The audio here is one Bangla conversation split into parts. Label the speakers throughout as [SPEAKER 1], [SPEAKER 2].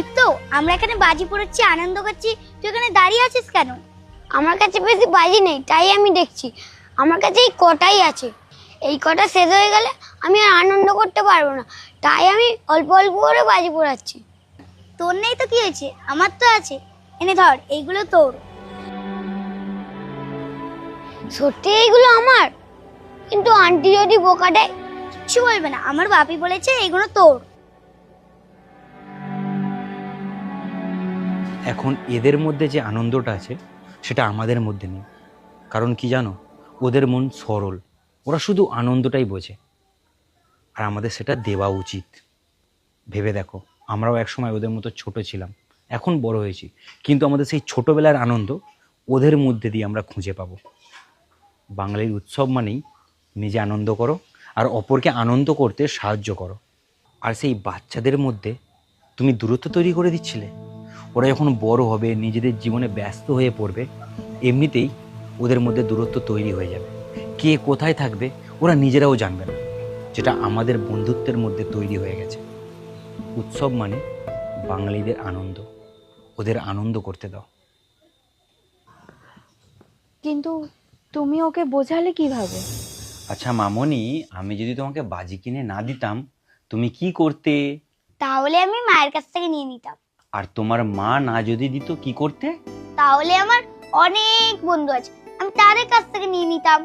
[SPEAKER 1] দীপ্ত, আমরা এখানে বাজি পোড়াচ্ছি, আনন্দ করছি, তুই এখানে দাঁড়িয়ে আছিস কেন?
[SPEAKER 2] আমার কাছে বেশি বাজি নেই, তাই আমি দেখছি। আমার কাছে এই কটাই আছে। এই কটা শেষ হয়ে গেলে আমি আর আনন্দ করতে পারবো না, তাই আমি অল্প অল্প করে বাজি পোড়াচ্ছি।
[SPEAKER 1] তোর নেই তো কি হয়েছে, আমার তো আছে। এনে ধর, এইগুলো তোর।
[SPEAKER 2] সত্যি এইগুলো আমার? কিন্তু আন্টি যদি বোকা দেয়?
[SPEAKER 1] কিচ্ছু বলবে না, আমার বাপি বলেছে এগুলো তোর।
[SPEAKER 3] এখন এদের মধ্যে যে আনন্দটা আছে সেটা আমাদের মধ্যে নেই। কারণ কি জানো, ওদের মন সরল, ওরা শুধু আনন্দটাই বোঝে, আর আমাদের সেটা দেওয়া উচিত। ভেবে দেখো, আমরাও একসময় ওদের মতো ছোট ছিলাম, এখন বড় হয়েছি, কিন্তু আমাদের সেই ছোটবেলার আনন্দ ওদের মধ্যে দিয়ে আমরা খুঁজে পাবো। বাঙালির উৎসব মানেই নিজে আনন্দ করো আর অপরকে আনন্দ করতে সাহায্য করো। আর সেই বাচ্চাদের মধ্যে তুমি দূরত্ব তৈরি করে দিচ্ছিলে। ওরা যখন বড় হবে, নিজেদের জীবনে ব্যস্ত হয়ে পড়বে, এমনিতেই ওদের মধ্যে দূরত্ব তৈরি হয়ে যাবে। কে কোথায় থাকবে ওরা নিজেরাও জানবে না, যেটা আমাদের বন্ধুত্বের মধ্যে তৈরি হয়ে গেছে। উৎসব মানে বাঙালিদের আনন্দ, ওদের আনন্দ করতে দাও।
[SPEAKER 4] কিন্তু তুমি ওকে বোঝালে কিভাবে?
[SPEAKER 3] আচ্ছা মামনি, আমি যদি তোমাকে বাজি কিনে না দিতাম তুমি কি করতে?
[SPEAKER 1] তাহলে আমি মায়ের কাছ থেকে নিয়ে নিতাম।
[SPEAKER 3] আর তোমার মা না যদি দিত কি করতে?
[SPEAKER 1] তাহলে আমার অনেক বন্ধু আছে, আমি তাদের কাছ থেকে নিয়ে নিতাম।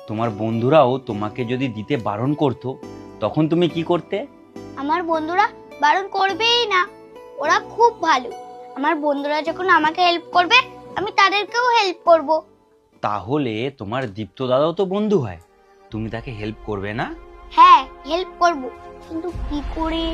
[SPEAKER 3] তোমার বন্ধুরাও তোমাকে যদি দিতে বারণ করতো তখন তুমি কি করতে?
[SPEAKER 1] আমার বন্ধুরা বারণ করবেই না, ওরা খুব ভালো। আমার বন্ধুরা যখন আমাকে হেল্প করবে, আমি তাদেরকেও হেল্প করব।
[SPEAKER 3] তাহলে তোমার দীপ্ত দাদাও তো বন্ধু হয়, তুমি তাকে হেল্প করবে না?
[SPEAKER 1] হ্যাঁ, হেল্প করব, কিন্তু কি করে?